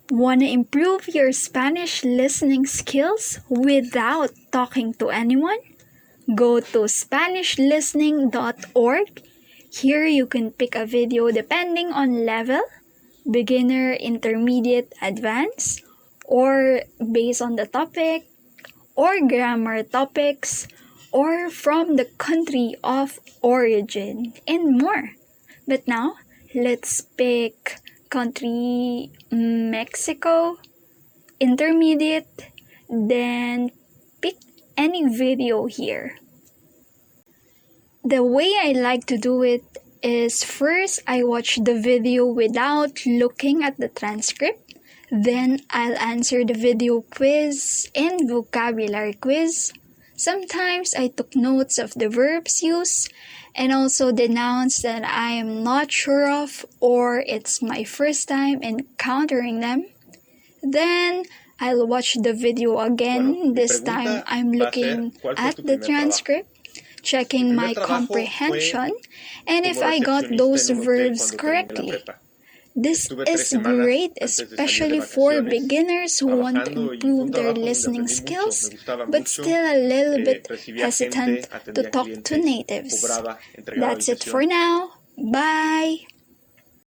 Want to improve your Spanish listening skills without talking to anyone? Go to SpanishListening.org. Here you can pick a video depending on level, beginner, intermediate, advanced, or based on the topic, or grammar topics, or from the country of origin, and more. But now, let's pick country Mexico, intermediate, then pick any video here. The way I like to do it is first I watch the video without looking at the transcript. Then I'll answer the video quiz and vocabulary quiz. Sometimes I took notes of the verbs used and also the nouns that I am not sure of or it's my first time encountering them. Then I'll watch the video again. This time I'm looking at the transcript, checking my comprehension, and if I got those verbs correctly. This is great, especially for beginners who want to improve their listening skills, but still a little bit hesitant to talk to natives. That's it for now. Bye!